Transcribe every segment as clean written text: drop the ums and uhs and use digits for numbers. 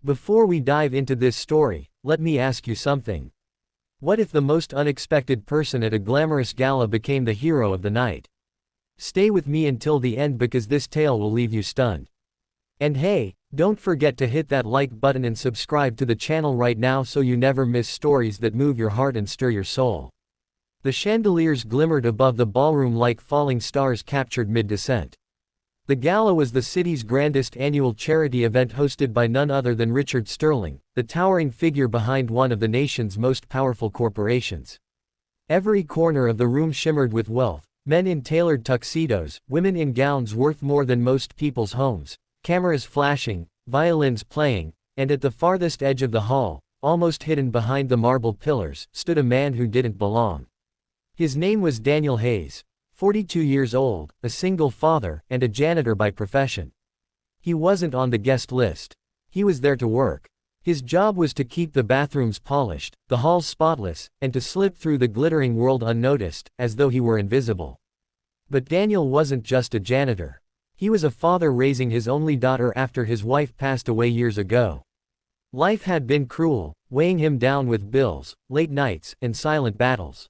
Before we dive into this story, let me ask you something. What if the most unexpected person at a glamorous gala became the hero of the night? Stay with me until the end because this tale will leave you stunned. And hey, don't forget to hit that like button and subscribe to the channel right now so you never miss stories that move your heart and stir your soul. The chandeliers glimmered above the ballroom like falling stars captured mid-descent. The gala was the city's grandest annual charity event hosted by none other than Richard Sterling, the towering figure behind one of the nation's most powerful corporations. Every corner of the room shimmered with wealth, men in tailored tuxedos, women in gowns worth more than most people's homes, cameras flashing, violins playing, and at the farthest edge of the hall, almost hidden behind the marble pillars, stood a man who didn't belong. His name was Daniel Hayes. 42 years old, a single father, and a janitor by profession. He wasn't on the guest list. He was there to work. His job was to keep the bathrooms polished, the halls spotless, and to slip through the glittering world unnoticed, as though he were invisible. But Daniel wasn't just a janitor. He was a father raising his only daughter after his wife passed away years ago. Life had been cruel, weighing him down with bills, late nights, and silent battles.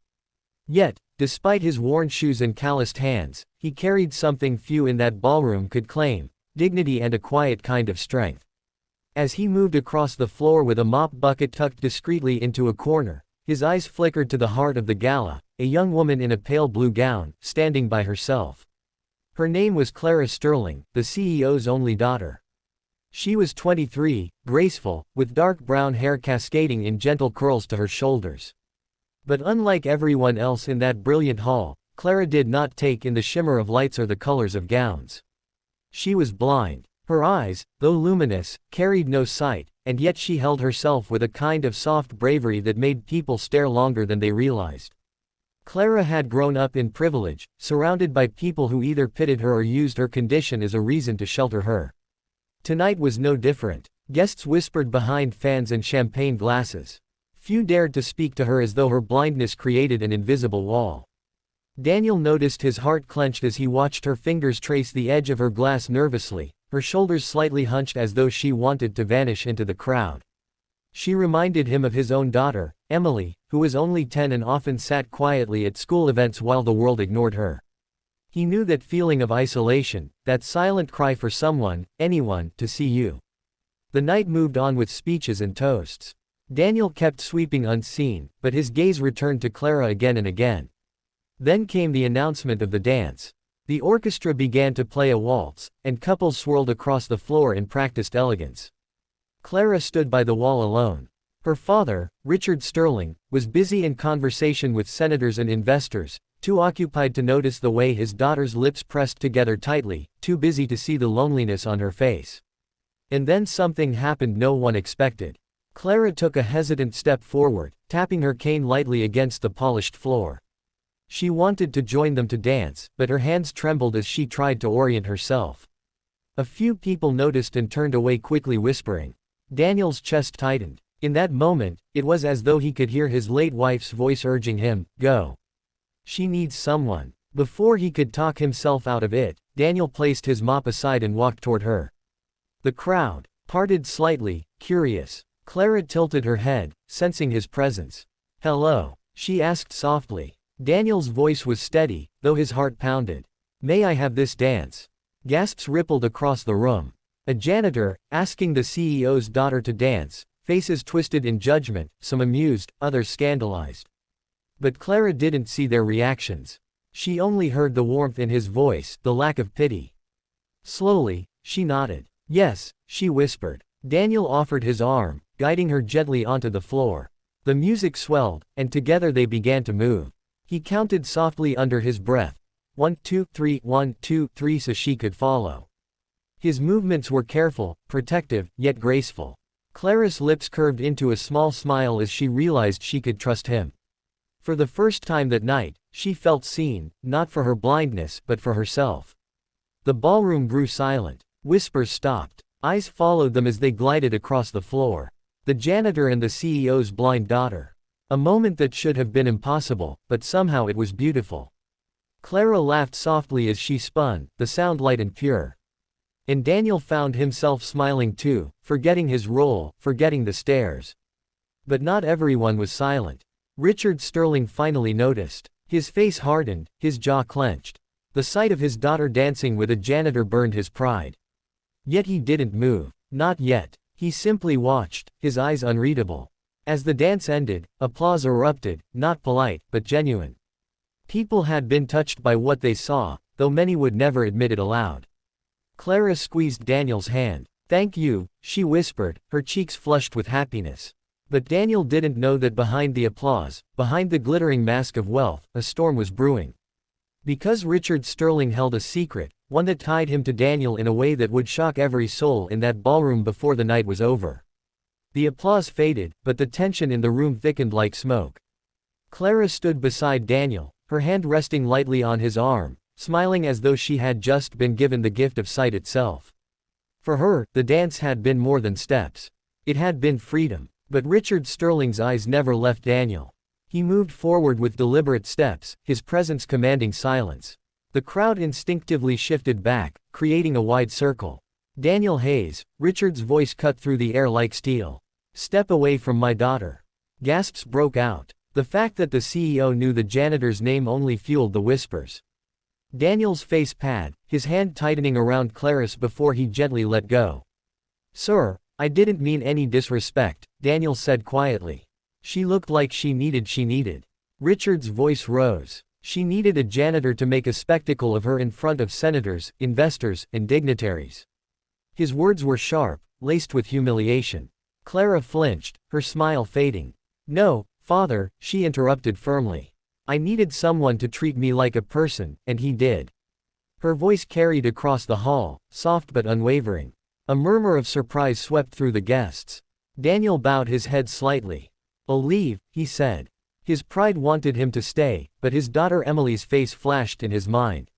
Yet, despite his worn shoes and calloused hands, he carried something few in that ballroom could claim: dignity and a quiet kind of strength. As he moved across the floor with a mop bucket tucked discreetly into a corner, his eyes flickered to the heart of the gala, a young woman in a pale blue gown, standing by herself. Her name was Clara Sterling, the CEO's only daughter. She was 23, graceful, with dark brown hair cascading in gentle curls to her shoulders. But unlike everyone else in that brilliant hall, Clara did not take in the shimmer of lights or the colors of gowns. She was blind. Her eyes, though luminous, carried no sight, and yet she held herself with a kind of soft bravery that made people stare longer than they realized. Clara had grown up in privilege, surrounded by people who either pitied her or used her condition as a reason to shelter her. Tonight was no different. Guests whispered behind fans and champagne glasses. Few dared to speak to her as though her blindness created an invisible wall. Daniel noticed his heart clenched as he watched her fingers trace the edge of her glass nervously, her shoulders slightly hunched as though she wanted to vanish into the crowd. She reminded him of his own daughter, Emily, who was only 10 and often sat quietly at school events while the world ignored her. He knew that feeling of isolation, that silent cry for someone, anyone, to see you. The night moved on with speeches and toasts. Daniel kept sweeping unseen, but his gaze returned to Clara again and again. Then came the announcement of the dance. The orchestra began to play a waltz, and couples swirled across the floor in practiced elegance. Clara stood by the wall alone. Her father, Richard Sterling, was busy in conversation with senators and investors, too occupied to notice the way his daughter's lips pressed together tightly, too busy to see the loneliness on her face. And then something happened no one expected. Clara took a hesitant step forward, tapping her cane lightly against the polished floor. She wanted to join them to dance, but her hands trembled as she tried to orient herself. A few people noticed and turned away quickly, whispering. Daniel's chest tightened. In that moment, it was as though he could hear his late wife's voice urging him, "Go. She needs someone." Before he could talk himself out of it, Daniel placed his mop aside and walked toward her. The crowd parted slightly, curious. Clara tilted her head, sensing his presence. "Hello?" she asked softly. Daniel's voice was steady, though his heart pounded. "May I have this dance?" Gasps rippled across the room. A janitor, asking the CEO's daughter to dance, faces twisted in judgment, some amused, others scandalized. But Clara didn't see their reactions. She only heard the warmth in his voice, the lack of pity. Slowly, she nodded. "Yes," she whispered. Daniel offered his arm, guiding her gently onto the floor. The music swelled, and together they began to move. He counted softly under his breath. 1, 2, 3, 1, 2, 3 so she could follow. His movements were careful, protective, yet graceful. Clara's lips curved into a small smile as she realized she could trust him. For the first time that night, she felt seen, not for her blindness, but for herself. The ballroom grew silent. Whispers stopped. Eyes followed them as they glided across the floor. The janitor and the CEO's blind daughter. A moment that should have been impossible, but somehow it was beautiful. Clara laughed softly as she spun, the sound light and pure. And Daniel found himself smiling too, forgetting his role, forgetting the stares. But not everyone was silent. Richard Sterling finally noticed. His face hardened, his jaw clenched. The sight of his daughter dancing with a janitor burned his pride. Yet he didn't move. Not yet. He simply watched, his eyes unreadable. As the dance ended, applause erupted, not polite, but genuine. People had been touched by what they saw, though many would never admit it aloud. Clara squeezed Daniel's hand. "Thank you," she whispered, her cheeks flushed with happiness. But Daniel didn't know that behind the applause, behind the glittering mask of wealth, a storm was brewing. Because Richard Sterling held a secret, one that tied him to Daniel in a way that would shock every soul in that ballroom before the night was over. The applause faded, but the tension in the room thickened like smoke. Clara stood beside Daniel, her hand resting lightly on his arm, smiling as though she had just been given the gift of sight itself. For her, the dance had been more than steps. It had been freedom. But Richard Sterling's eyes never left Daniel. He moved forward with deliberate steps, his presence commanding silence. The crowd instinctively shifted back, creating a wide circle. "Daniel Hayes," Richard's voice cut through the air like steel. "Step away from my daughter." Gasps broke out. The fact that the CEO knew the janitor's name only fueled the whispers. Daniel's face palled, his hand tightening around Clara's before he gently let go. "Sir, I didn't mean any disrespect," Daniel said quietly. She looked like she needed. Richard's voice rose. She needed a janitor to make a spectacle of her in front of senators, investors, and dignitaries. His words were sharp, laced with humiliation. Clara flinched, her smile fading. "No, Father," she interrupted firmly. "I needed someone to treat me like a person, and he did." Her voice carried across the hall, soft but unwavering. A murmur of surprise swept through the guests. Daniel bowed his head slightly. "I'll leave," he said. His pride wanted him to stay, but his daughter Emily's face flashed in his mind.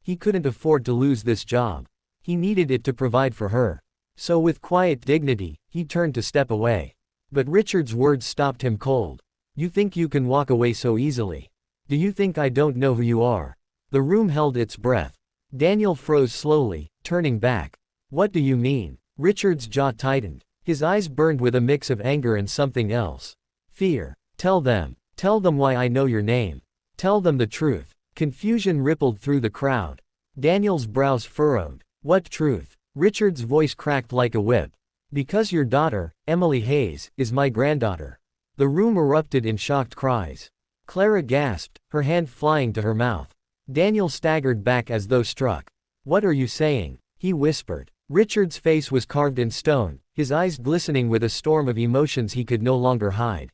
He couldn't afford to lose this job. He needed it to provide for her. So with quiet dignity, he turned to step away. But Richard's words stopped him cold. "You think you can walk away so easily? Do you think I don't know who you are?" The room held its breath. Daniel froze slowly, turning back. "What do you mean?" Richard's jaw tightened. His eyes burned with a mix of anger and something else. "Fear. Tell them. Tell them why I know your name. Tell them the truth." Confusion rippled through the crowd. Daniel's brows furrowed. "What truth?" Richard's voice cracked like a whip. "Because your daughter, Emily Hayes, is my granddaughter." The room erupted in shocked cries. Clara gasped, her hand flying to her mouth. Daniel staggered back as though struck. "What are you saying?" he whispered. Richard's face was carved in stone, his eyes glistening with a storm of emotions he could no longer hide.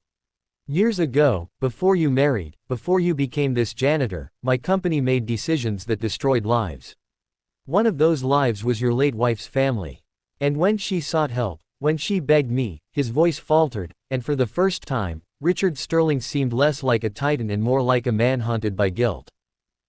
"Years ago, before you married, before you became this janitor, my company made decisions that destroyed lives. One of those lives was your late wife's family. And when she sought help, when she begged me," his voice faltered, and for the first time, Richard Sterling seemed less like a titan and more like a man haunted by guilt.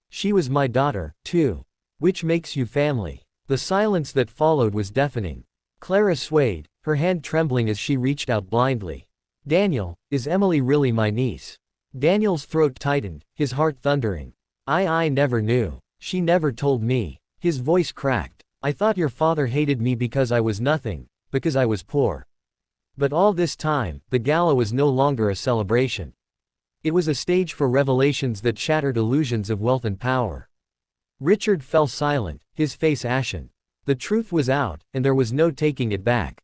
"She was my daughter, too. Which makes you family." The silence that followed was deafening. Clara swayed, her hand trembling as she reached out blindly. "Daniel, is Emily really my niece?" Daniel's throat tightened, his heart thundering. I never knew. She never told me." His voice cracked. "I thought your father hated me because I was nothing, because I was poor." But all this time, the gala was no longer a celebration. It was a stage for revelations that shattered illusions of wealth and power. Richard fell silent, his face ashen. The truth was out, and there was no taking it back.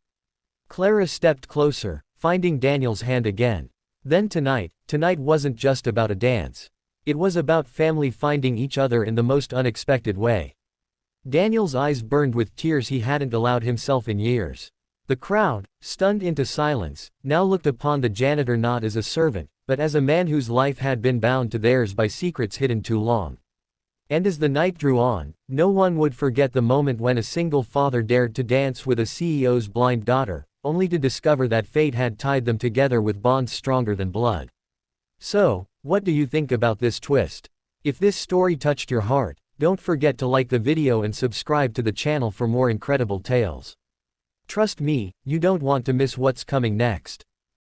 Clara stepped closer, finding Daniel's hand again. Then tonight wasn't just about a dance. It was about family finding each other in the most unexpected way. Daniel's eyes burned with tears he hadn't allowed himself in years. The crowd, stunned into silence, now looked upon the janitor not as a servant, but as a man whose life had been bound to theirs by secrets hidden too long. And as the night drew on, no one would forget the moment when a single father dared to dance with a CEO's blind daughter, only to discover that fate had tied them together with bonds stronger than blood. So, what do you think about this twist? If this story touched your heart, don't forget to like the video and subscribe to the channel for more incredible tales. Trust me, you don't want to miss what's coming next.